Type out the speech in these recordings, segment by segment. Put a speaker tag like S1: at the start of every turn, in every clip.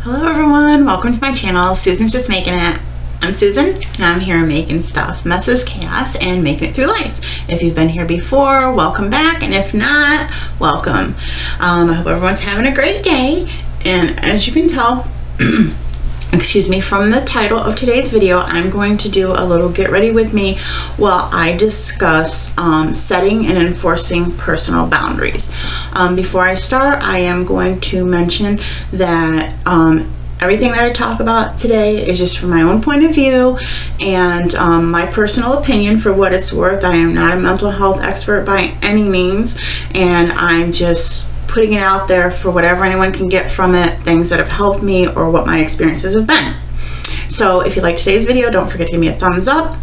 S1: Hello everyone, welcome to my channel. Susan's Just Making It. I'm Susan and I'm here making stuff, messes, chaos, and making it through life. If you've been here before, welcome back, and if not, welcome. I hope everyone's having a great day, and as you can tell, excuse me, from the title of today's video, I'm going to do a little get ready with me while I discuss setting and enforcing personal boundaries. Before I start, I am going to mention that everything that I talk about today is just from my own point of view and my personal opinion. For what it's worth, I am not a mental health expert by any means, and I'm just putting it out there for whatever anyone can get from it, things that have helped me or what my experiences have been. So if you like today's video, don't forget to give me a thumbs up,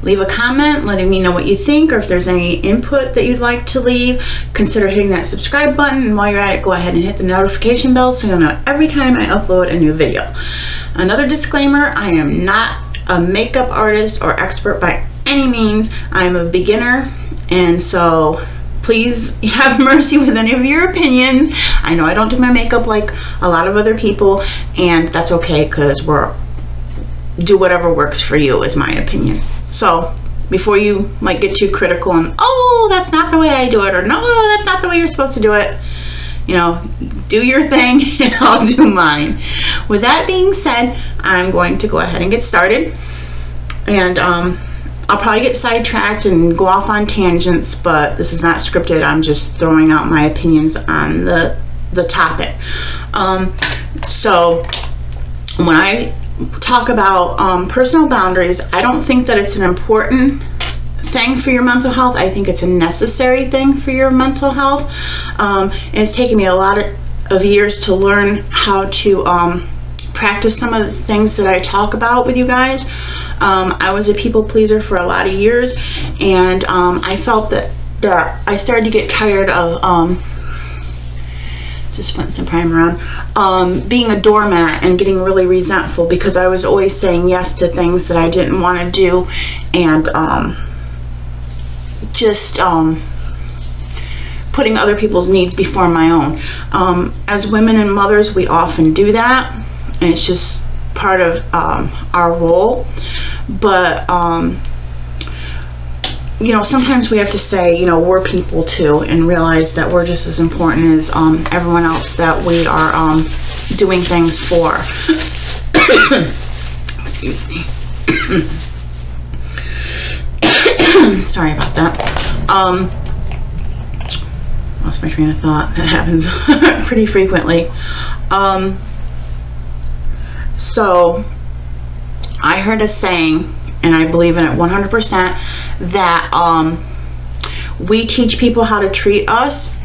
S1: leave a comment letting me know what you think, or if there's any input that you'd like to leave, consider hitting that subscribe button, and while you're at it, go ahead and hit the notification bell so you'll know every time I upload a new video. Another disclaimer, I am not a makeup artist or expert by any means. I'm a beginner, and so please have mercy with any of your opinions. I know I don't do my makeup like a lot of other people, and that's okay, because do whatever works for you is my opinion. So before you get too critical and, oh, that's not the way I do it, or no, that's not the way you're supposed to do it, you know, do your thing and I'll do mine. With that being said, I'm going to go ahead and get started, and I'll probably get sidetracked and go off on tangents, but this is not scripted. I'm just throwing out my opinions on the topic. So when I talk about personal boundaries, I don't think that it's an important thing for your mental health. I think it's a necessary thing for your mental health. It's taken me a lot of years to learn how to practice some of the things that I talk about with you guys. I was a people pleaser for a lot of years, and I felt that I started to get tired of just putting some primer on, being a doormat and getting really resentful because I was always saying yes to things that I didn't want to do, and just putting other people's needs before my own. As women and mothers, we often do that, and it's just part of our role. But you know, sometimes we have to say, you know, we're people too, and realize that we're just as important as everyone else that we are doing things for. Excuse me. Sorry about that. Lost my train of thought. That happens pretty frequently. So I heard a saying, and I believe in it 100%, that we teach people how to treat us,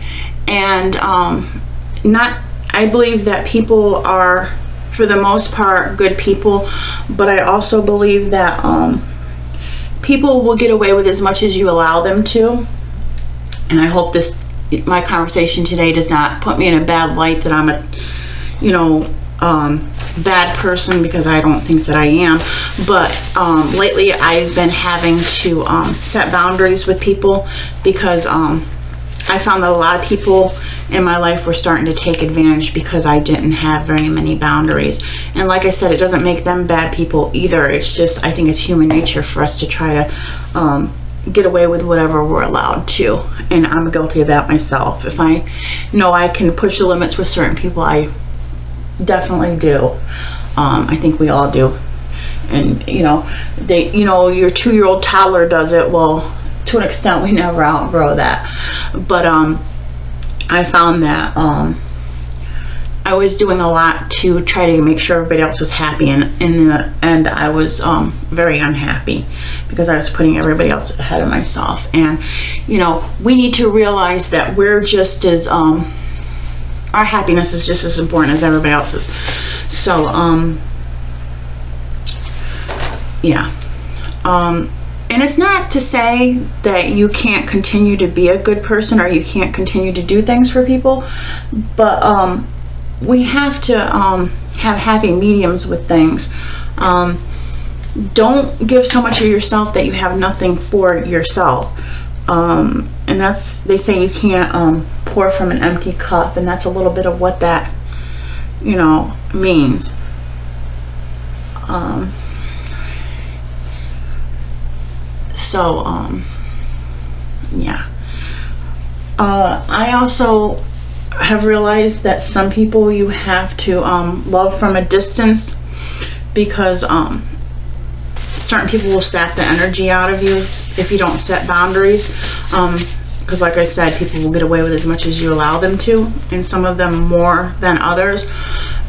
S1: and I believe that people are, for the most part, good people, but I also believe that people will get away with as much as you allow them to. And I hope my conversation today does not put me in a bad light, that I'm a, you know, bad person, because I don't think that I am. But lately I've been having to set boundaries with people, because I found that a lot of people in my life were starting to take advantage because I didn't have very many boundaries. And like I said, it doesn't make them bad people either. It's just, I think it's human nature for us to try to get away with whatever we're allowed to, and I'm guilty of that myself. If I know I can push the limits with certain people, I definitely do. I think we all do. And you know, your 2-year-old toddler does it. Well, to an extent, we never outgrow that. But I found that I was doing a lot to try to make sure everybody else was happy, and in the end I was very unhappy because I was putting everybody else ahead of myself. And you know, we need to realize that we're just as our happiness is just as important as everybody else's. So yeah. And it's not to say that you can't continue to be a good person, or you can't continue to do things for people, but we have to have happy mediums with things. Don't give so much of yourself that you have nothing for yourself. And that's, they say you can't pour from an empty cup, and that's a little bit of what that, you know, means. Yeah. I also have realized that some people you have to love from a distance, because certain people will sap the energy out of you if you don't set boundaries. Because like I said, people will get away with as much as you allow them to, and some of them more than others.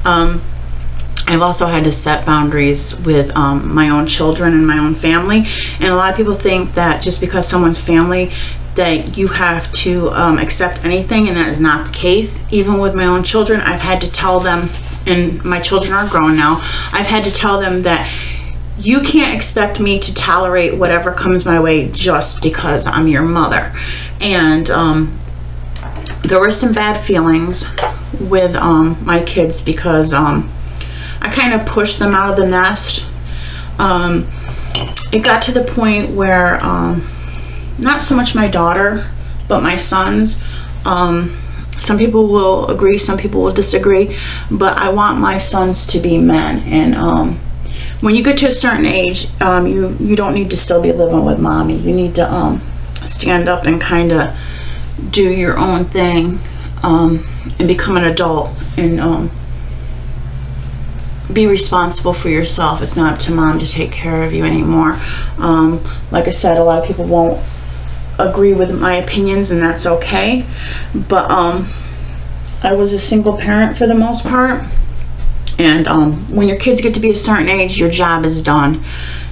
S1: I've also had to set boundaries with my own children and my own family, and a lot of people think that just because someone's family that you have to accept anything, and that is not the case. Even with my own children, I've had to tell them, and my children are grown now, I've had to tell them that you can't expect me to tolerate whatever comes my way just because I'm your mother. And there were some bad feelings with my kids, because I kind of pushed them out of the nest. It got to the point where not so much my daughter, but my sons, some people will agree, some people will disagree, but I want my sons to be men. And when you get to a certain age, you don't need to still be living with mommy. You need to stand up and kind of do your own thing, and become an adult, and be responsible for yourself. It's not up to mom to take care of you anymore. Like I said, a lot of people won't agree with my opinions, and that's okay. But I was a single parent for the most part, and when your kids get to be a certain age, your job is done.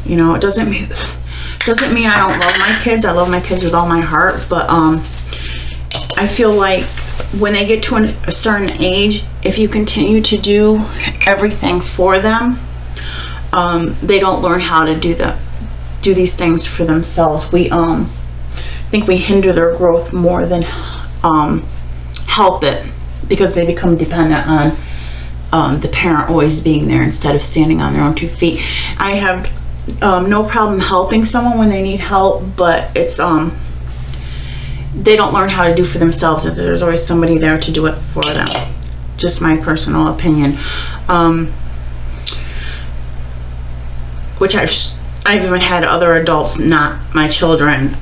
S1: You know, it doesn't mean I don't love my kids. I love my kids with all my heart, but I feel like when they get to a certain age, if you continue to do everything for them, they don't learn how to do these things for themselves. We think we hinder their growth more than help it, because they become dependent on the parent always being there instead of standing on their own 2 feet. I have no problem helping someone when they need help, but it's they don't learn how to do for themselves if there's always somebody there to do it for them. Just my personal opinion. Which I've even had other adults, not my children,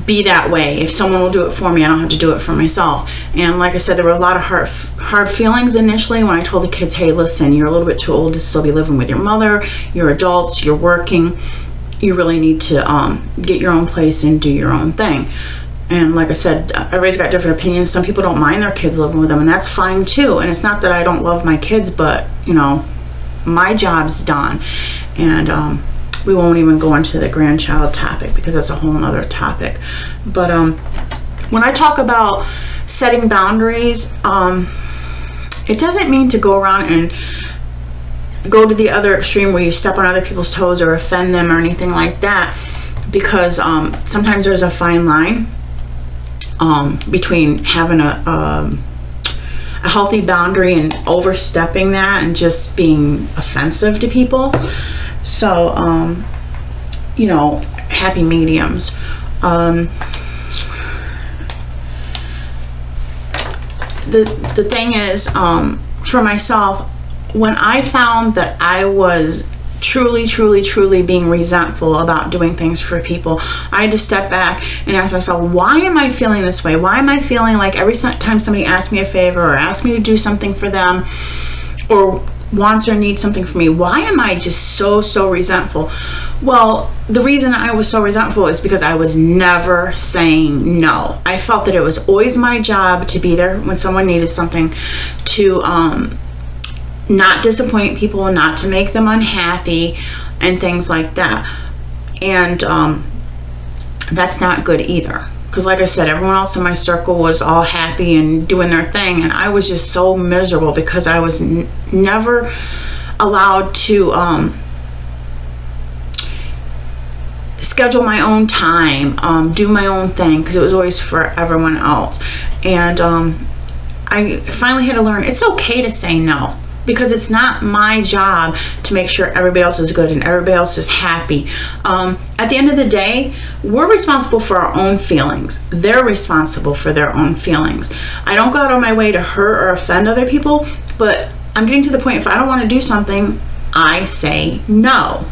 S1: be that way. If someone will do it for me, I don't have to do it for myself. And like I said, there were a lot of hard feelings initially when I told the kids, hey, listen, you're a little bit too old to still be living with your mother. You're adults, you're working. You really need to get your own place and do your own thing. And like I said, everybody's got different opinions. Some people don't mind their kids living with them, and that's fine too. And it's not that I don't love my kids, but you know, my job's done. And we won't even go into the grandchild topic, because that's a whole other topic. But when I talk about setting boundaries, it doesn't mean to go around and go to the other extreme where you step on other people's toes or offend them or anything like that, because sometimes there's a fine line between having a healthy boundary and overstepping that and just being offensive to people. So you know, happy mediums. The thing is, for myself, when I found that I was truly being resentful about doing things for people, I had to step back and ask myself, why am I feeling this way? Why am I feeling like every time somebody asks me a favor or asks me to do something for them or wants or needs something from me, why am I just so resentful? Well, the reason I was so resentful is because I was never saying no. I felt that it was always my job to be there when someone needed something, to not disappoint people, not to make them unhappy, and things like that. And that's not good either, because like I said, everyone else in my circle was all happy and doing their thing, and I was just so miserable because I was never allowed to schedule my own time, do my own thing, because it was always for everyone else. And I finally had to learn it's okay to say no, because it's not my job to make sure everybody else is good and everybody else is happy. At the end of the day, we're responsible for our own feelings. They're responsible for their own feelings. I don't go out of my way to hurt or offend other people, but I'm getting to the point, if I don't want to do something, I say no.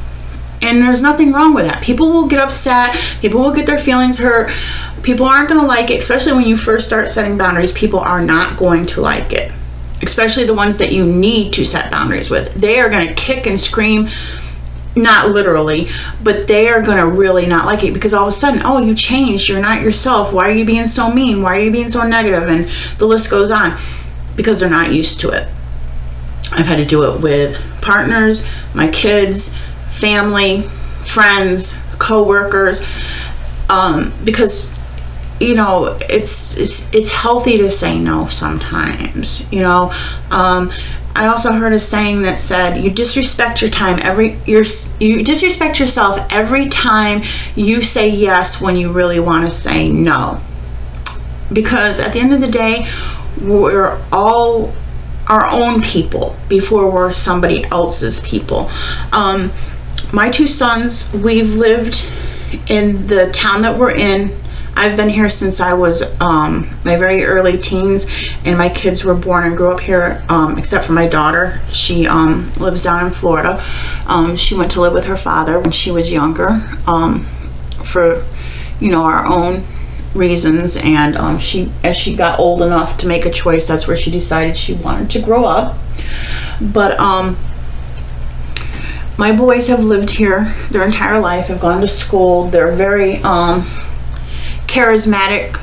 S1: And there's nothing wrong with that. People will get upset. People will get their feelings hurt. People aren't going to like it, especially when you first start setting boundaries. People are not going to like it, especially the ones that you need to set boundaries with. They are going to kick and scream, not literally, but they are going to really not like it, because all of a sudden, oh, you changed. You're not yourself. Why are you being so mean? Why are you being so negative? And the list goes on, because they're not used to it. I've had to do it with partners, my kids, family, friends, co-workers, because, you know, it's healthy to say no sometimes, you know. I also heard a saying that said, you disrespect your time you disrespect yourself every time you say yes when you really want to say no. Because at the end of the day, we're all our own people before we're somebody else's people. My two sons, we've lived in the town that we're in. I've been here since I was my very early teens, and my kids were born and grew up here, except for my daughter. She lives down in Florida. She went to live with her father when she was younger, for, you know, our own reasons, and as she got old enough to make a choice, that's where she decided she wanted to grow up. But my boys have lived here their entire life, have gone to school. They're very charismatic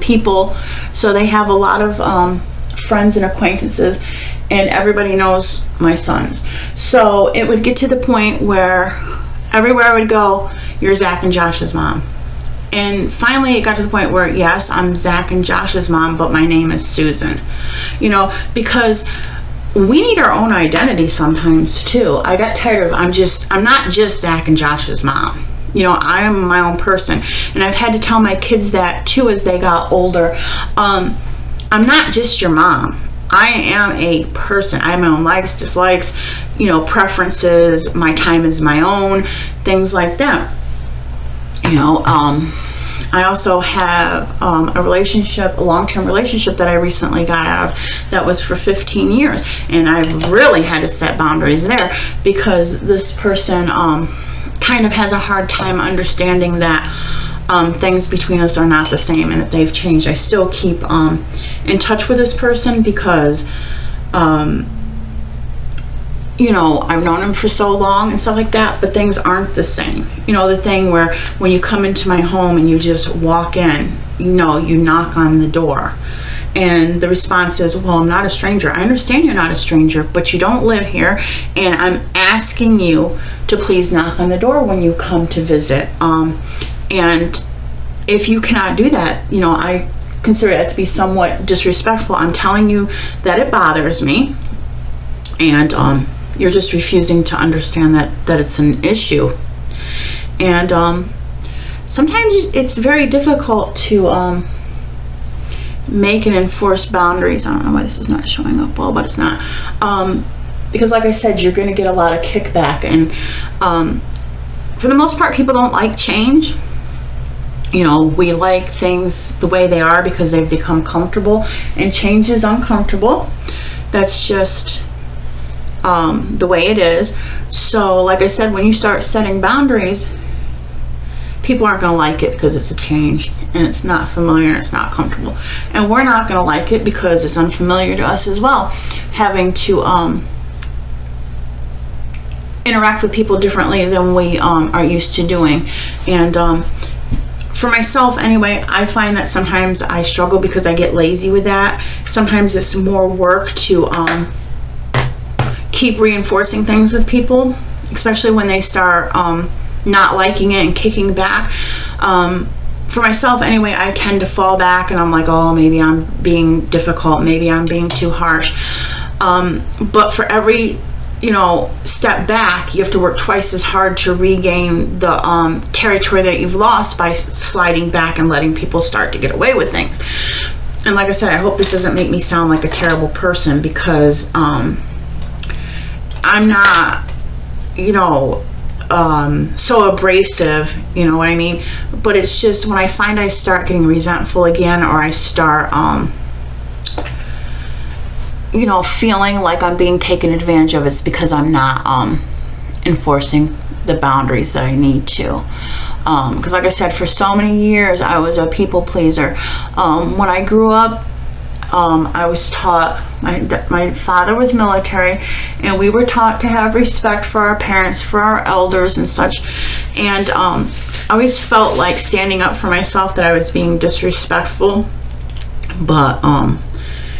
S1: people, so they have a lot of friends and acquaintances, and everybody knows my sons. So it would get to the point where everywhere I would go, you're Zach and Josh's mom. And finally it got to the point where, yes, I'm Zach and Josh's mom, but my name is Susan. You know, because we need our own identity sometimes too. I got tired of, I'm not just Zach and Josh's mom. You know, I am my own person. And I've had to tell my kids that too as they got older. I'm not just your mom. I am a person. I have my own likes, dislikes, you know, preferences. My time is my own, things like that. You know, I also have a relationship, a long-term relationship that I recently got out of that was for 15 years. And I really had to set boundaries there, because this person kind of has a hard time understanding that things between us are not the same and that they've changed. I still keep in touch with this person because you know, I've known him for so long and stuff like that, but things aren't the same. You know, the thing where when you come into my home and you just walk in, you know, you knock on the door and the response is, well, I'm not a stranger. I understand you're not a stranger, but you don't live here, and I'm asking you to please knock on the door when you come to visit. And if you cannot do that, you know, I consider that to be somewhat disrespectful. I'm telling you that it bothers me, and you're just refusing to understand that it's an issue. And sometimes it's very difficult to make and enforce boundaries. I don't know why this is not showing up well, but it's not. Because like I said, you're going to get a lot of kickback, and for the most part, people don't like change. You know, we like things the way they are because they've become comfortable, and change is uncomfortable. That's just the way it is. So like I said, when you start setting boundaries, people aren't going to like it because it's a change and it's not familiar and it's not comfortable, and we're not going to like it because it's unfamiliar to us as well, having to interact with people differently than we are used to doing. And for myself anyway, I find that sometimes I struggle because I get lazy with that. Sometimes it's more work to keep reinforcing things with people, especially when they start not liking it and kicking back. For myself anyway, I tend to fall back and I'm like, oh, maybe I'm being difficult, maybe I'm being too harsh. But for every, you know, step back, you have to work twice as hard to regain the territory that you've lost by sliding back and letting people start to get away with things. And like I said, I hope this doesn't make me sound like a terrible person, because I'm not, you know, so abrasive, you know what I mean? But it's just when I find I start getting resentful again, or I start you know, feeling like I'm being taken advantage of, it's because I'm not enforcing the boundaries that I need to. Because like I said, for so many years I was a people pleaser. When I grew up, I was taught, my father was military, and we were taught to have respect for our parents, for our elders and such. And I always felt like standing up for myself that I was being disrespectful. But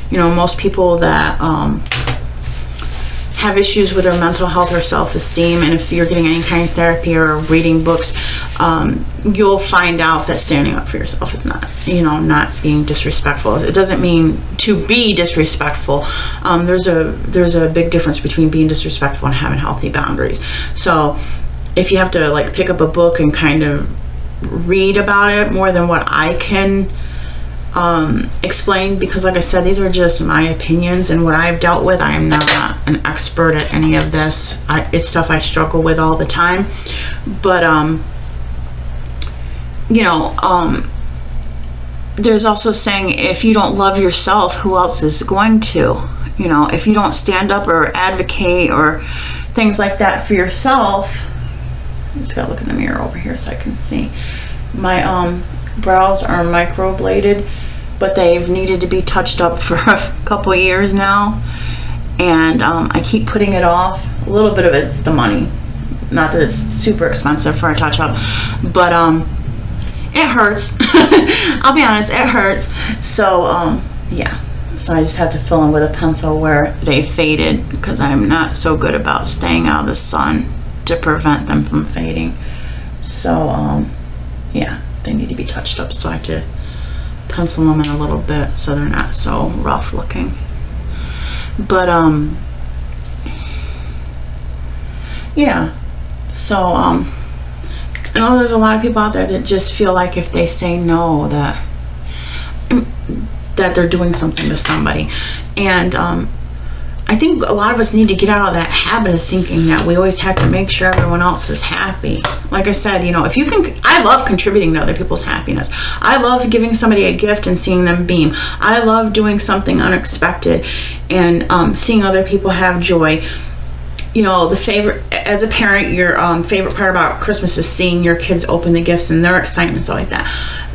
S1: you know, most people that have issues with their mental health or self-esteem, and if you're getting any kind of therapy or reading books, you'll find out that standing up for yourself is not, you know, not being disrespectful. It doesn't mean to be disrespectful. There's a big difference between being disrespectful and having healthy boundaries. So if you have to like pick up a book and kind of read about it more than what I can explain, because like I said, these are just my opinions and what I've dealt with. I am not an expert at any of this. It's stuff I struggle with all the time. But you know, there's also saying, if you don't love yourself, who else is going to? You know, if you don't stand up or advocate or things like that for yourself. I just gotta look in the mirror over here so I can see. My brows are microbladed, but they've needed to be touched up for a couple years now, and I keep putting it off. A little bit of it's the money, not that it's super expensive for a touch up, but it hurts. I'll be honest, it hurts. So yeah, so I just have to fill in with a pencil where they faded, because I'm not so good about staying out of the sun to prevent them from fading. So yeah, they need to be touched up, so I have to pencil them in a little bit so they're not so rough looking. But yeah, so I know there's a lot of people out there that just feel like if they say no, that they're doing something to somebody. And I think a lot of us need to get out of that habit of thinking that we always have to make sure everyone else is happy. Like I said, you know, if you can, I love contributing to other people's happiness. I love giving somebody a gift and seeing them beam. I love doing something unexpected and seeing other people have joy. You know, as a parent, your favorite part about Christmas is seeing your kids open the gifts and their excitement, stuff like that.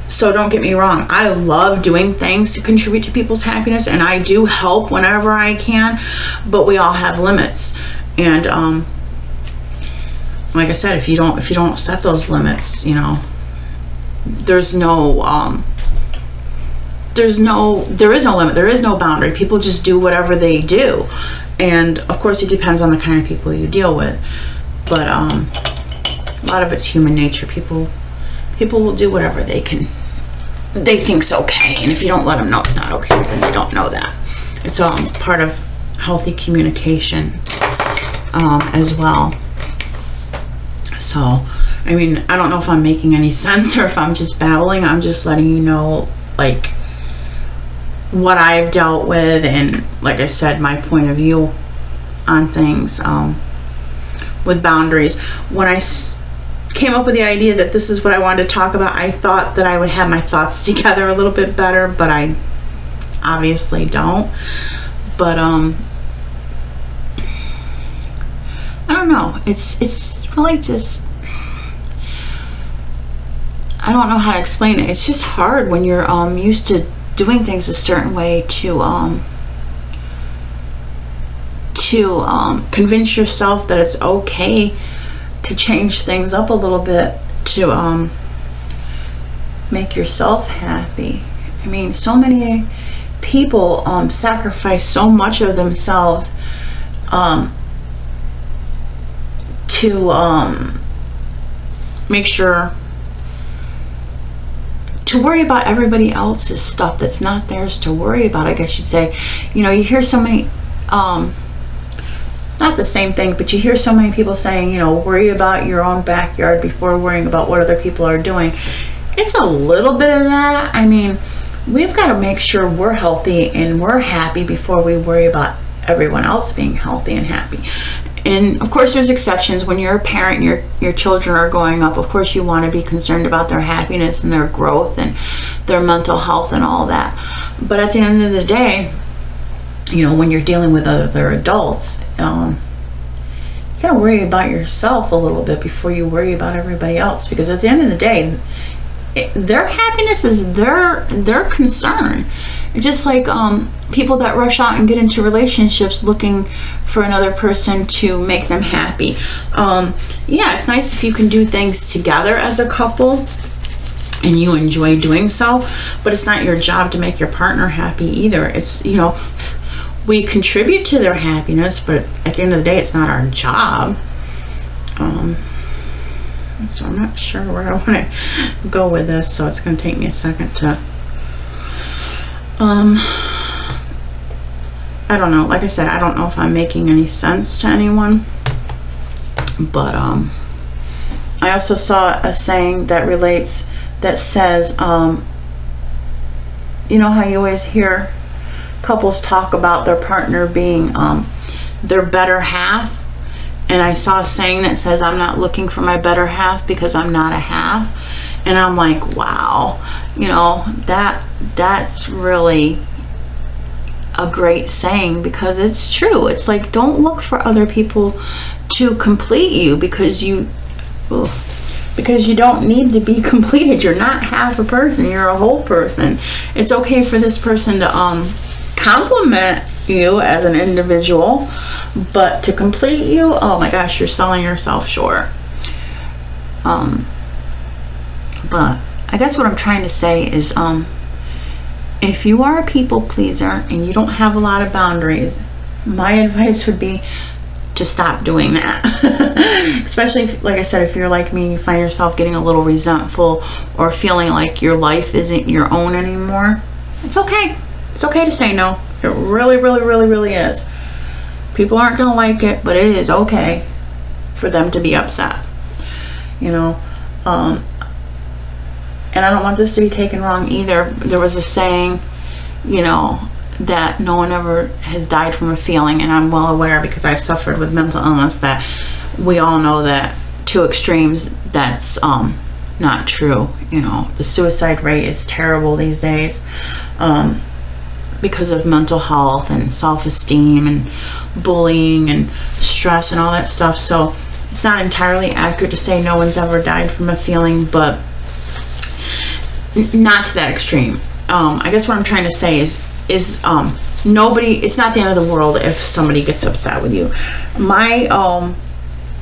S1: So don't get me wrong, I love doing things to contribute to people's happiness, and I do help whenever I can, but we all have limits. And like I said, if you don't set those limits, you know, there is no limit, there is no boundary. People just do whatever they do, and of course it depends on the kind of people you deal with, but a lot of it's human nature. People will do whatever they think's okay, and if you don't let them know it's not okay, then they don't know that. It's part of healthy communication as well. So I mean, I don't know if I'm making any sense or if I'm just babbling. I'm just letting you know, like, what I've dealt with, and like I said, my point of view on things with boundaries. When I came up with the idea that this is what I wanted to talk about, I thought that I would have my thoughts together a little bit better, but I obviously don't. But I don't know, it's really just, I don't know how to explain it. It's just hard when you're used to doing things a certain way to convince yourself that it's okay to change things up a little bit to make yourself happy. I mean, so many people sacrifice so much of themselves to make sure to worry about everybody else's stuff that's not theirs to worry about, I guess you'd say. You know, you hear so many it's not the same thing, but you hear so many people saying, you know, worry about your own backyard before worrying about what other people are doing. It's a little bit of that. I mean, we've got to make sure we're healthy and we're happy before we worry about everyone else being healthy and happy. And of course there's exceptions. When you're a parent and your children are growing up, of course you want to be concerned about their happiness and their growth and their mental health and all that. But at the end of the day, you know, when you're dealing with other adults, you gotta worry about yourself a little bit before you worry about everybody else, because at the end of the day, their happiness is their concern. It's just like people that rush out and get into relationships looking for another person to make them happy. Yeah, it's nice if you can do things together as a couple and you enjoy doing so, but it's not your job to make your partner happy either. It's, you know, we contribute to their happiness, but at the end of the day, it's not our job. So I'm not sure where I want to go with this, so it's going to take me a second to I don't know. Like I said, I don't know if I'm making any sense to anyone, but I also saw a saying that relates, that says, you know how you always hear couples talk about their partner being their better half? And I saw a saying that says, I'm not looking for my better half because I'm not a half. And I'm like, wow, you know, that's really a great saying, because it's true. It's like, don't look for other people to complete you, because you don't need to be completed. You're not half a person, you're a whole person. It's okay for this person to compliment you as an individual, but to complete you, oh my gosh, you're selling yourself short. But I guess what I'm trying to say is, if you are a people pleaser and you don't have a lot of boundaries, my advice would be to stop doing that. Especially if, like I said, if you're like me, you find yourself getting a little resentful or feeling like your life isn't your own anymore. It's okay. It's okay to say no. It really, really, really, really is. People aren't going to like it, but it is okay for them to be upset. You know, and I don't want this to be taken wrong either. There was a saying, you know, that no one ever has died from a feeling, and I'm well aware, because I've suffered with mental illness, that we all know that to extremes, that's not true. You know, the suicide rate is terrible these days, because of mental health and self-esteem and bullying and stress and all that stuff. So it's not entirely accurate to say no one's ever died from a feeling, but not to that extreme. I guess what I'm trying to say is nobody, it's not the end of the world if somebody gets upset with you. My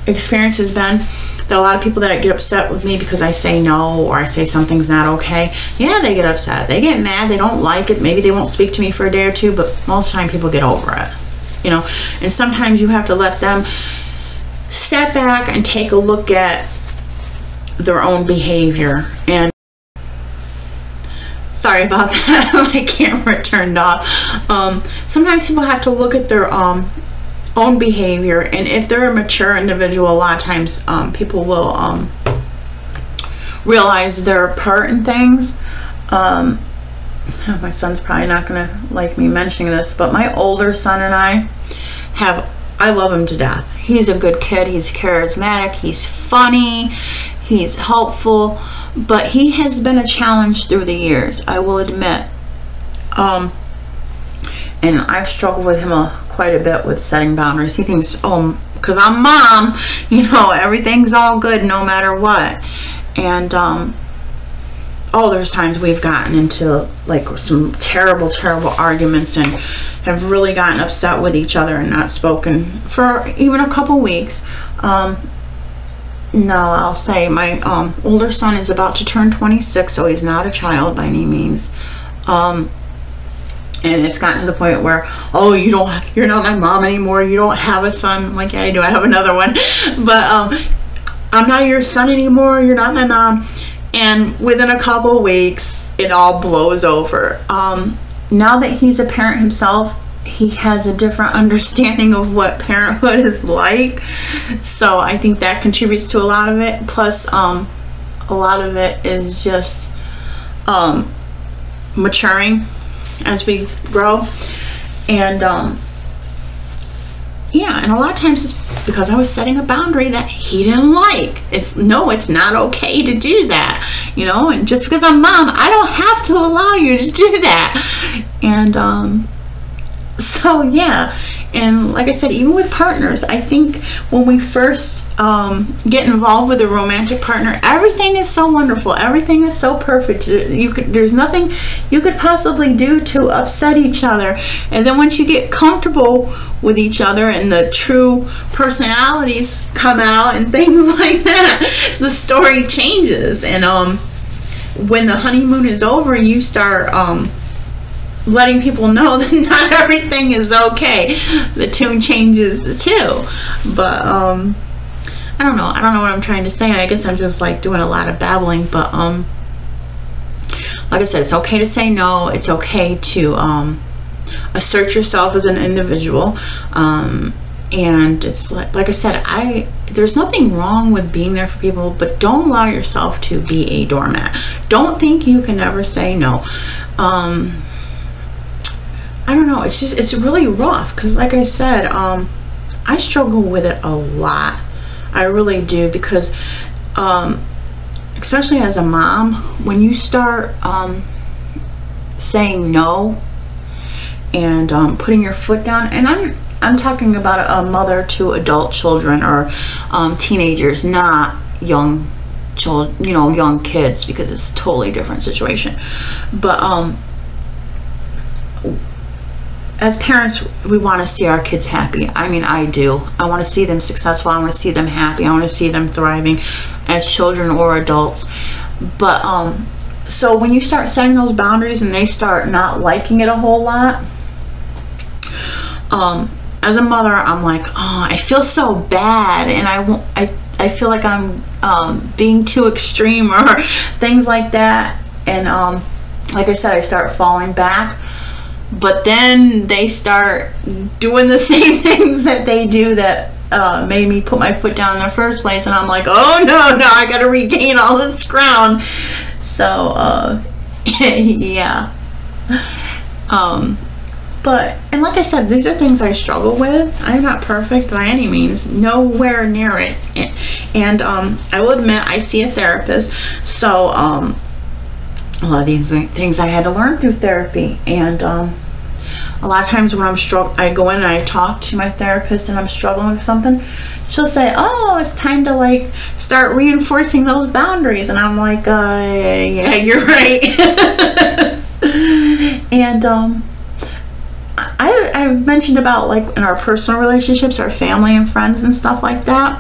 S1: experience has been that a lot of people that get upset with me because I say no, or I say something's not okay, yeah, they get upset, they get mad, they don't like it, maybe they won't speak to me for a day or two, but most of the time people get over it, you know. And sometimes you have to let them step back and take a look at their own behavior. And sorry about that, my camera turned off. Sometimes people have to look at their own behavior, and if they're a mature individual, a lot of times people will realize their part in things. My son's probably not going to like me mentioning this, but my older son and I love him to death. He's a good kid, he's charismatic, he's funny, he's helpful, but he has been a challenge through the years, I will admit. And I've struggled with him quite a bit with setting boundaries. He thinks, oh, because I'm mom, you know, everything's all good no matter what. And there's times we've gotten into like some terrible arguments and have really gotten upset with each other and not spoken for even a couple weeks. No, I'll say my older son is about to turn 26, so he's not a child by any means. And it's gotten to the point where, oh, you're not my mom anymore, you don't have a son. I'm like, yeah, I do, I have another one. But I'm not your son anymore, you're not my mom. And within a couple weeks, it all blows over. Now that he's a parent himself, he has a different understanding of what parenthood is like. So I think that contributes to a lot of it. Plus, a lot of it is just maturing as we grow. And yeah, and a lot of times it's because I was setting a boundary that he didn't like. It's not okay to do that, you know. And just because I'm mom, I don't have to allow you to do that. And So yeah, and like I said, even with partners, I think when we first get involved with a romantic partner, everything is so wonderful, everything is so perfect. There's nothing you could possibly do to upset each other. And then once you get comfortable with each other and the true personalities come out and things like that, the story changes. And when the honeymoon is over, you start letting people know that not everything is okay. The tune changes too. But I don't know what I'm trying to say. I guess I'm just like doing a lot of babbling. But like I said, it's okay to say no. It's okay to assert yourself as an individual. And it's like I said, there's nothing wrong with being there for people, but don't allow yourself to be a doormat. Don't think you can never say no. I don't know, it's really rough, because like I said, I struggle with it a lot. I really do, because especially as a mom, when you start saying no and putting your foot down, and I'm talking about a mother to adult children or teenagers, not young children, young kids, because it's a totally different situation. But as parents, we want to see our kids happy. I mean, I do. I want to see them successful. I want to see them happy. I want to see them thriving as children or adults. But so when you start setting those boundaries and they start not liking it a whole lot, as a mother, I'm like, oh, I feel so bad, and I feel like I'm being too extreme or things like that. And like I said, I start falling back. But then they start doing the same things that they do that made me put my foot down in the first place, and I'm like, oh no, I got to regain all this ground. So yeah. But, and like I said, these are things I struggle with. I'm not perfect by any means, nowhere near it. And I will admit, I see a therapist, so a lot of these things I had to learn through therapy. And a lot of times when I go in and I talk to my therapist and I'm struggling with something, she'll say, oh, it's time to like start reinforcing those boundaries. And I'm like, yeah, you're right. And I've mentioned about, like, in our personal relationships, our family and friends and stuff like that.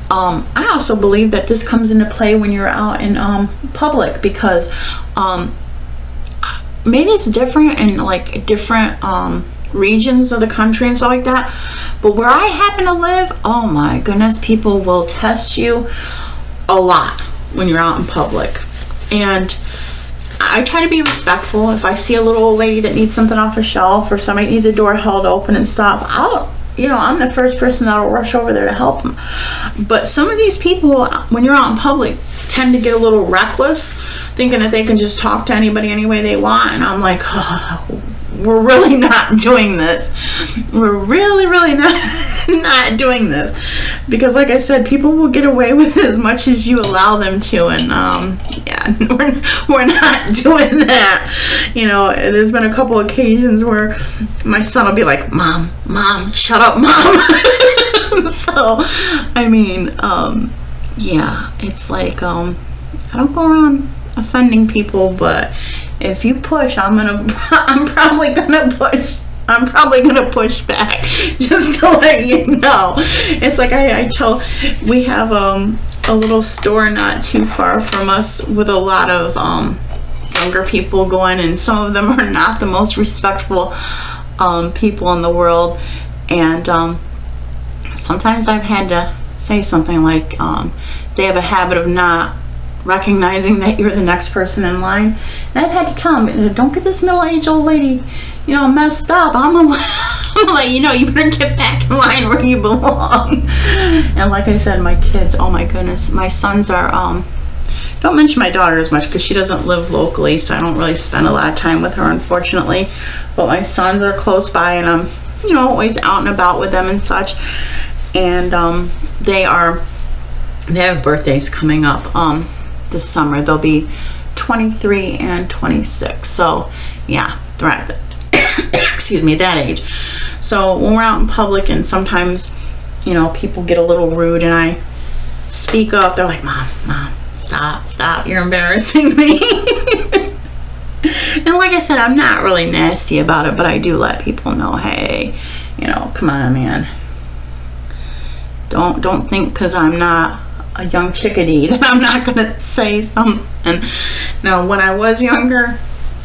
S1: I also believe that this comes into play when you're out in public, because maybe it's different in like different regions of the country and stuff like that, but where I happen to live, oh my goodness, people will test you a lot when you're out in public. And I try to be respectful. If I see a little old lady that needs something off a shelf, or somebody needs a door held open and stuff, I'm the first person that'll rush over there to help them. But some of these people, when you're out in public, tend to get a little reckless, thinking that they can just talk to anybody any way they want. And I'm like, oh, we're really not doing this. We're really not doing this. Because like I said, people will get away with as much as you allow them to. And yeah, we're not doing that. There's been a couple occasions where my son will be like, Mom, shut up, Mom. So, I mean, yeah, it's like, I don't go around offending people, but if you push, I'm probably gonna push back, just to let you know. It's like I tell, we have a little store not too far from us with a lot of younger people going, and some of them are not the most respectful people in the world. And sometimes I've had to say something like, they have a habit of not recognizing that you're the next person in line. And I've had to tell them, don't get this middle-aged old lady, messed up. I'm gonna let you know, you better get back in line where you belong. And like I said, my kids, oh my goodness, my sons are, don't mention my daughter as much because she doesn't live locally, so I don't really spend a lot of time with her, unfortunately. But my sons are close by, and I'm, always out and about with them and such. And they have birthdays coming up this summer. They'll be 23 and 26. So yeah, they're at excuse me, that age. So when we're out in public and sometimes, you know, people get a little rude and I speak up, they're like, Mom, stop, you're embarrassing me. And like I said, I'm not really nasty about it, but I do let people know, hey, you know, come on, man. Don't think because I'm not a young chickadee that I'm not going to say something. Now, when I was younger,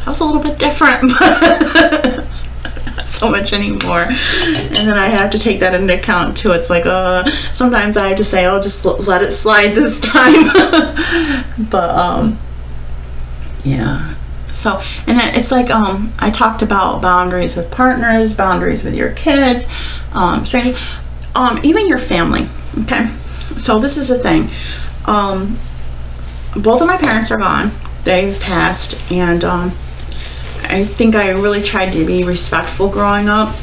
S1: I was a little bit different, but not so much anymore. And then I have to take that into account too. It's like, sometimes I have to say, I'll just let it slide this time. But yeah. So, and it's like, I talked about boundaries with partners, boundaries with your kids, strangers, even your family. Okay. So this is the thing. Both of my parents are gone. They've passed, and I think I really tried to be respectful growing up.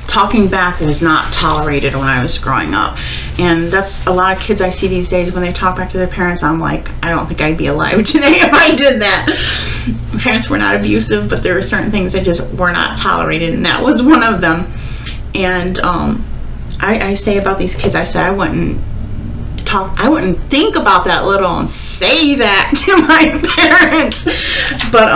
S1: Talking back was not tolerated when I was growing up, and that's a lot of kids I see these days. When they talk back to their parents, I'm like, I don't think I'd be alive today if I did that. My parents were not abusive, but there were certain things that just were not tolerated, and that was one of them. And I say about these kids, I said I wouldn't think about that little and say that to my parents. But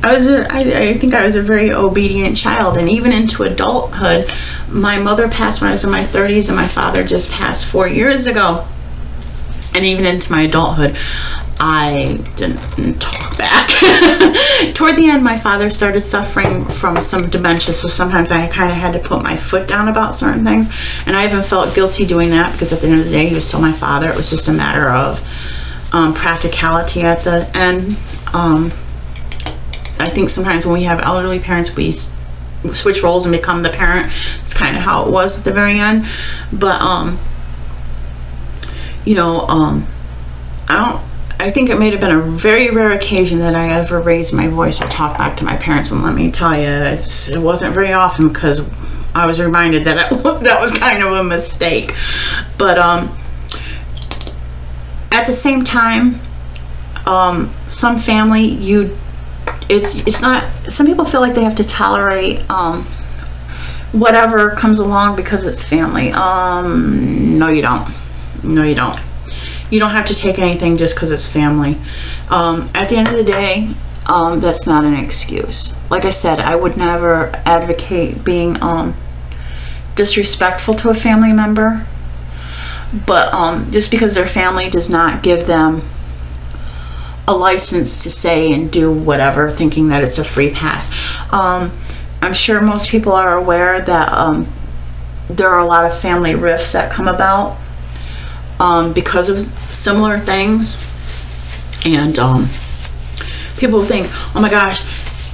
S1: I think I was a very obedient child, and even into adulthood, my mother passed when I was in my 30s, and my father just passed 4 years ago. And even into my adulthood, I didn't talk back. Toward the end, my father started suffering from some dementia, so sometimes I kind of had to put my foot down about certain things, and I even felt guilty doing that, because at the end of the day, he was still my father. It was just a matter of practicality at the end. I think sometimes when we have elderly parents, we switch roles and become the parent. It's kind of how it was at the very end. But you know, I think it may have been a very rare occasion that I ever raised my voice or talked back to my parents, and let me tell you, it wasn't very often, because I was reminded that that was kind of a mistake. But at the same time, some family, it's not, some people feel like they have to tolerate whatever comes along because it's family. No, you don't. No, you don't. You don't have to take anything just because it's family. At the end of the day, that's not an excuse. Like I said, I would never advocate being disrespectful to a family member, but just because they're family does not give them a license to say and do whatever, thinking that it's a free pass. I'm sure most people are aware that there are a lot of family rifts that come about because of similar things, and people think, oh my gosh,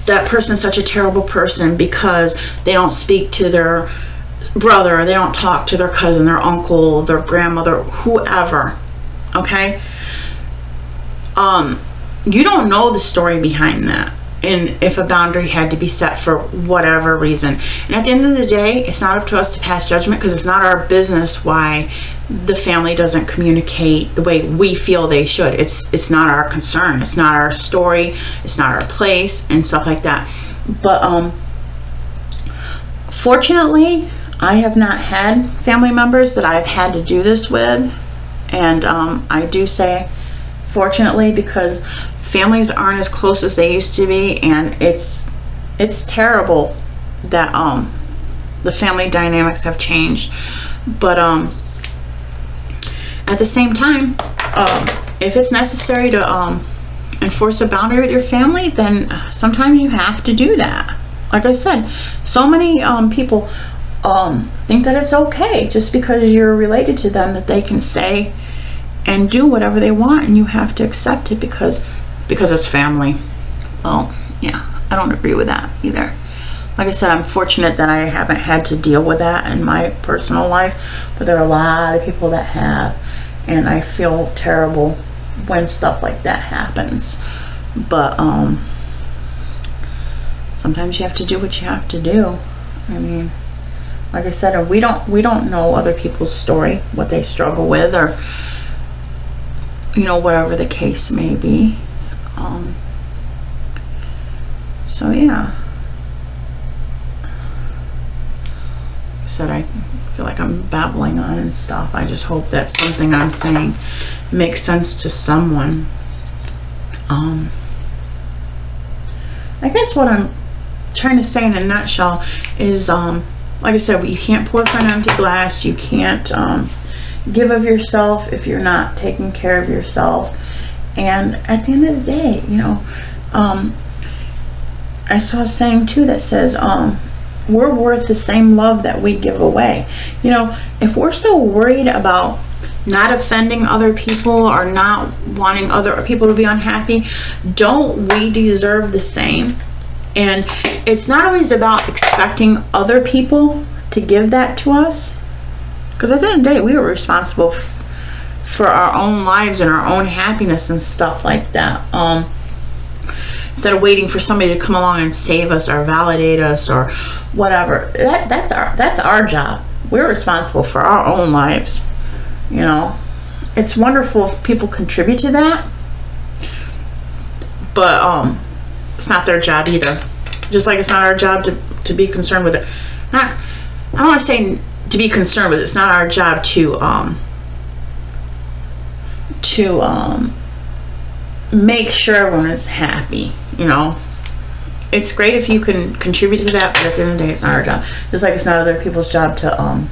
S1: that person's such a terrible person because they don't speak to their brother, they don't talk to their cousin, their uncle, their grandmother, whoever. Okay? You don't know the story behind that, and if a boundary had to be set for whatever reason. And at the end of the day, it's not up to us to pass judgment, because it's not our business why the family doesn't communicate the way we feel they should. It's not our concern. It's not our story. It's not our place and stuff like that. But fortunately, I have not had family members that I've had to do this with, and I do say fortunately, because families aren't as close as they used to be, and it's terrible that the family dynamics have changed. But at the same time, if it's necessary to enforce a boundary with your family, then sometimes you have to do that. Like I said, so many people think that it's okay just because you're related to them, that they can say and do whatever they want, and you have to accept it because it's family. Well, yeah, I don't agree with that either. Like I said, I'm fortunate that I haven't had to deal with that in my personal life, but there are a lot of people that have, and I feel terrible when stuff like that happens. But sometimes you have to do what you have to do. I mean, like I said, we don't know other people's story, what they struggle with, or whatever the case may be. So yeah, like I said, I feel like I'm babbling on and stuff. I just hope that something I'm saying makes sense to someone. I guess what I'm trying to say in a nutshell is, like I said, you can't pour from an empty glass. You can't give of yourself if you're not taking care of yourself. And at the end of the day, you know, I saw a saying too that says, we're worth the same love that we give away. You know, if we're so worried about not offending other people or not wanting other people to be unhappy, don't we deserve the same? And it's not always about expecting other people to give that to us, because at the end of the day, we are responsible for our own lives and our own happiness and stuff like that. Instead of waiting for somebody to come along and save us or validate us or whatever, that's our job. We're responsible for our own lives. You know, it's wonderful if people contribute to that, but it's not their job either. Just like it's not our job to be concerned with it. I don't want to say to be concerned with it. It's not our job to make sure everyone is happy. You know, it's great if you can contribute to that, but at the end of the day, it's not our job. Just like it's not other people's job to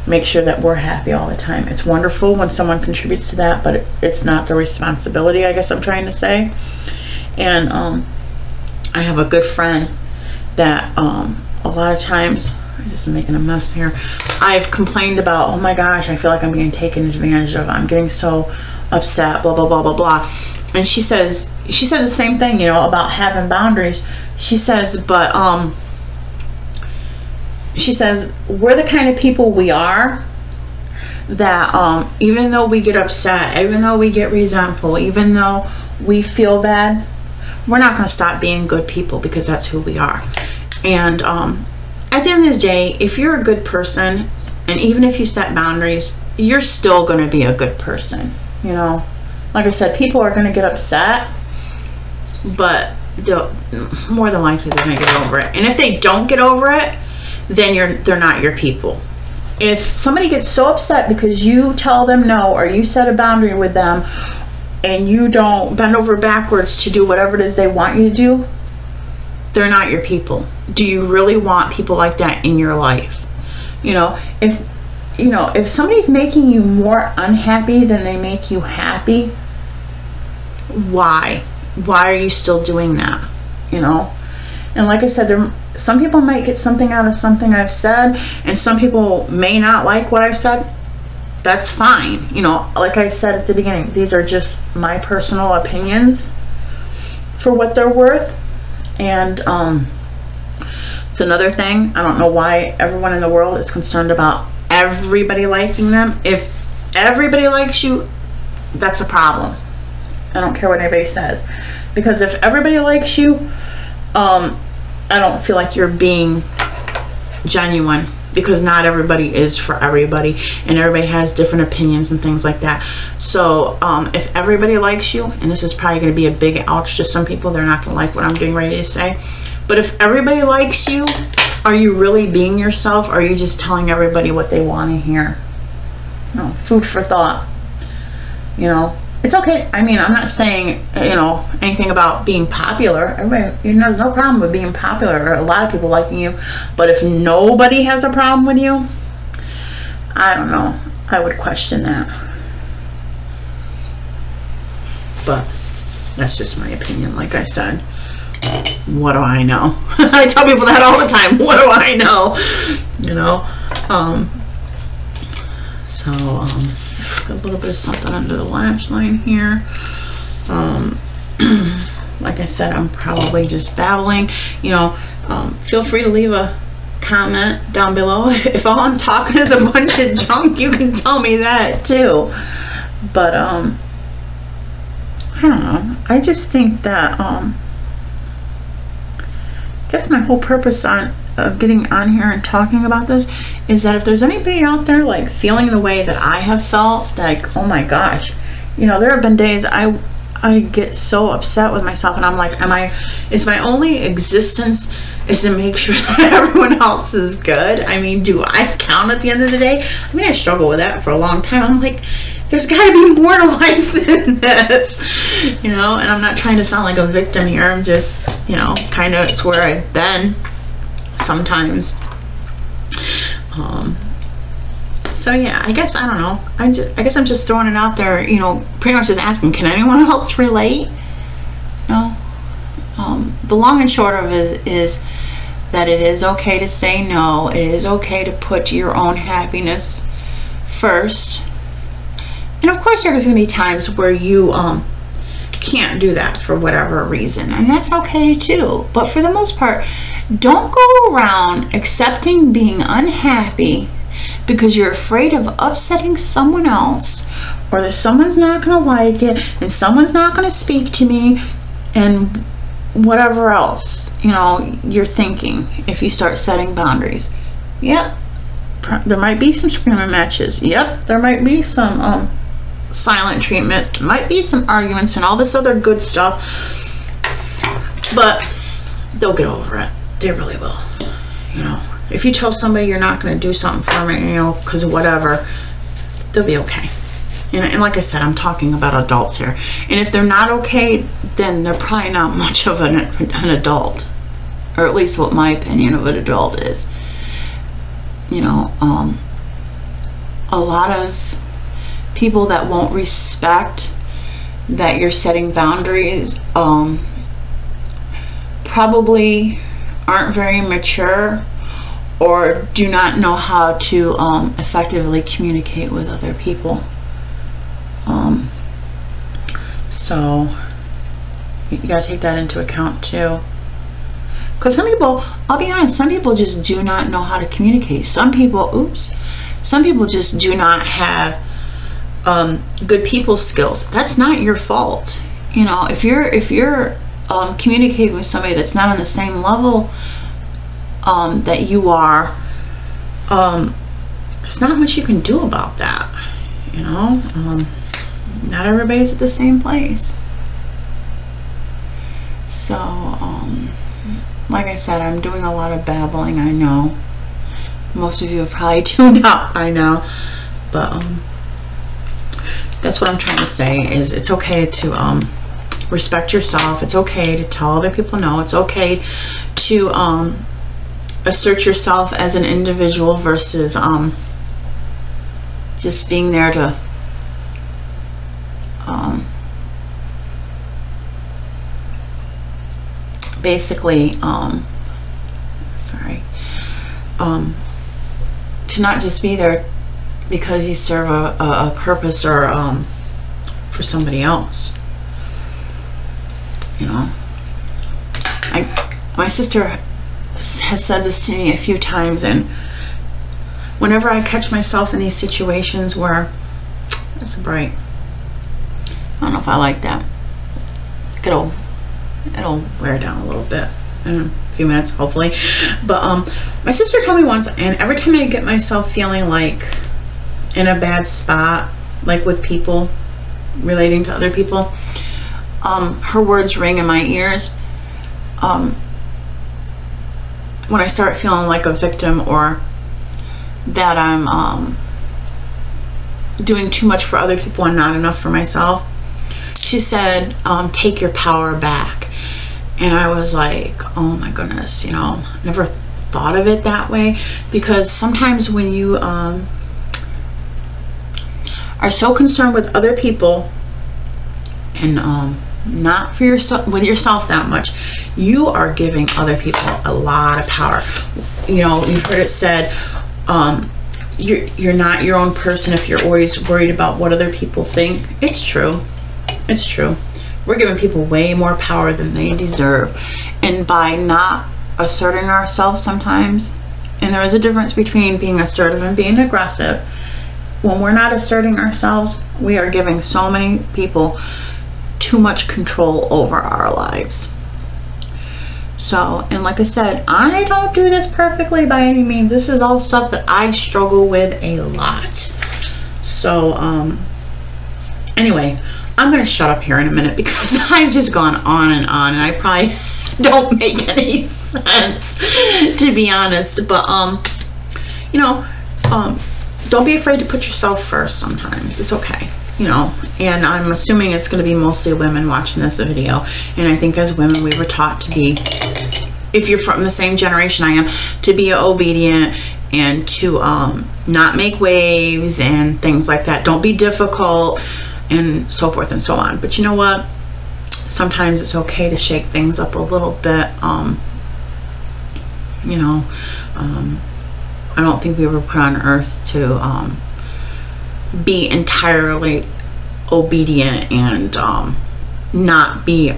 S1: make sure that we're happy all the time. It's wonderful when someone contributes to that, but it's not their responsibility, I guess I'm trying to say. And I have a good friend that a lot of times, I'm just making a mess here, I've complained about, oh my gosh, I feel like I'm being taken advantage of, I'm getting so upset, blah blah blah blah blah. And she said the same thing, you know, about having boundaries. She says, but she says, we're the kind of people we are that even though we get upset, even though we get resentful, even though we feel bad, we're not going to stop being good people, because that's who we are. And at the end of the day, if you're a good person, and even if you set boundaries, you're still going to be a good person. You know, like I said, people are going to get upset, but more than likely they're going to get over it. And if they don't get over it, then they're not your people. If somebody gets so upset because you tell them no, or you set a boundary with them, and you don't bend over backwards to do whatever it is they want you to do, they're not your people. Do you really want people like that in your life? You know, if somebody's making you more unhappy than they make you happy, why are you still doing that? You know? And like I said, some people might get something out of something I've said, and some people may not like what I've said. That's fine. You know, like I said at the beginning, these are just my personal opinions for what they're worth. And it's another thing. I don't know why everyone in the world is concerned about everybody liking them. If everybody likes you, that's a problem. I don't care what anybody says. Because if everybody likes you, I don't feel like you're being genuine, because not everybody is for everybody, and everybody has different opinions and things like that. So if everybody likes you, and this is probably going to be a big ouch to some people, they're not going to like what I'm getting ready to say, but if everybody likes you, are you really being yourself, or are you just telling everybody what they want to hear? No, food for thought. You know, it's okay. I mean, I'm not saying, you know, anything about being popular. Everybody, you know, there's no problem with being popular, or a lot of people liking you. But if nobody has a problem with you, I don't know. I would question that. But that's just my opinion. Like I said, what do I know? I tell people that all the time. What do I know? You know. A little bit of something under the lash line here. Like I said, I'm probably just babbling. You know, feel free to leave a comment down below. If all I'm talking is a bunch of junk, you can tell me that too. But I don't know. I just think that I guess my whole purpose of getting on here and talking about this is that if there's anybody out there like feeling the way that I have felt, like, oh my gosh, you know, there have been days I I get so upset with myself, and I'm like, is my only existence is to make sure that everyone else is good? I mean, do I count at the end of the day? I mean, I struggle with that for a long time. I'm like, there's got to be more to life than this, you know. And I'm not trying to sound like a victim here. I'm just, you know, kind of, it's where I've been sometimes. So yeah, I guess, I don't know. I guess I'm just throwing it out there, you know, pretty much just asking, can anyone else relate? No. The long and short of it is that it is okay to say no. It is okay to put your own happiness first. And of course, there's going to be times where you can't do that for whatever reason, and that's okay too. But for the most part, don't go around accepting being unhappy because you're afraid of upsetting someone else, or that someone's not going to like it, and someone's not going to speak to me, and whatever else, you know, you're thinking if you start setting boundaries. Yep, there might be some screaming matches. Yep, there might be some silent treatment. There might be some arguments and all this other good stuff. But they'll get over it. They really will. You know, if you tell somebody you're not going to do something for me, you know, because of whatever, they'll be okay. And like I said, I'm talking about adults here. And if they're not okay, then they're probably not much of an adult. Or at least what my opinion of an adult is. You know, a lot of people that won't respect that you're setting boundaries probably aren't very mature, or do not know how to effectively communicate with other people. So you gotta take that into account too. Because some people, I'll be honest, some people just do not know how to communicate. Some people, some people just do not have good people skills. That's not your fault. You know, if you're communicating with somebody that's not on the same level that you are, there's not much you can do about that. You know, not everybody's at the same place. So, like I said, I'm doing a lot of babbling, I know. Most of you have probably tuned out, I know. But that's what I'm trying to say, is it's okay to respect yourself. It's okay to tell other people no. It's okay to assert yourself as an individual versus just being there to basically to not just be there because you serve a purpose or for somebody else. You know, my sister has said this to me a few times, and whenever I catch myself in these situations where that's bright, I don't know if I like that. It'll wear down a little bit in a few minutes, hopefully. But my sister told me once, and every time I get myself feeling like in a bad spot, like with people, relating to other people, her words ring in my ears. When I start feeling like a victim, or that I'm doing too much for other people and not enough for myself, she said, take your power back. And I was like, oh my goodness, you know, never thought of it that way. Because sometimes when you are so concerned with other people and not for yourself, with yourself that much, you are giving other people a lot of power. You know, you've heard it said, you're not your own person if you're always worried about what other people think. It's true. It's true. We're giving people way more power than they deserve. And by not asserting ourselves sometimes, and there is a difference between being assertive and being aggressive. When we're not asserting ourselves, we are giving so many people too much control over our lives. So, and like I said, I don't do this perfectly by any means. This is all stuff that I struggle with a lot. So, anyway, I'm going to shut up here in a minute because I've just gone on, and I probably don't make any sense, to be honest. But, you know, don't be afraid to put yourself first sometimes. It's okay, you know. And I'm assuming it's going to be mostly women watching this video. And I think as women, we were taught to be, if you're from the same generation I am, to be obedient and to not make waves and things like that. Don't be difficult and so forth and so on. But you know what? Sometimes it's okay to shake things up a little bit. You know, I don't think we were put on earth to be entirely obedient and not be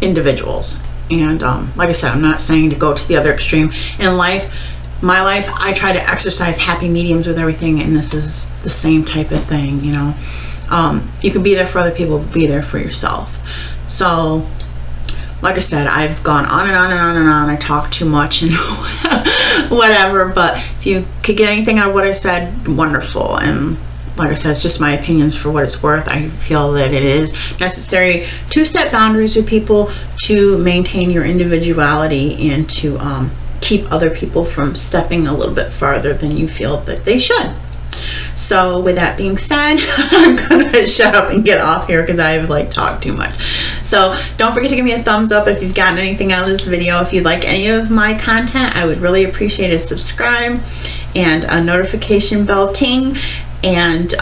S1: individuals. And like I said, I'm not saying to go to the other extreme. In life, my life, I try to exercise happy mediums with everything, and this is the same type of thing, you know. You can be there for other people, be there for yourself. So, like I said, I've gone on and on and on and on. I talk too much and whatever, but if you could get anything out of what I said, wonderful. And like I said, it's just my opinions for what it's worth. I feel that it is necessary to set boundaries with people, to maintain your individuality, and to keep other people from stepping a little bit farther than you feel that they should. So with that being said, I'm gonna shut up and get off here because I've like talked too much. So don't forget to give me a thumbs up if you've gotten anything out of this video. If you'd like any of my content, I would really appreciate a subscribe and a notification bell ting. And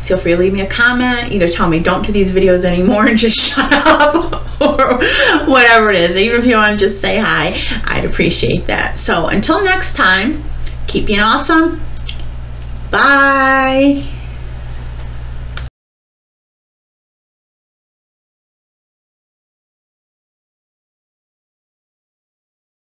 S1: feel free to leave me a comment. Either tell me don't do these videos anymore and just shut up, or whatever it is. Even if you want to just say hi, I'd appreciate that. So until next time, keep being awesome. Bye.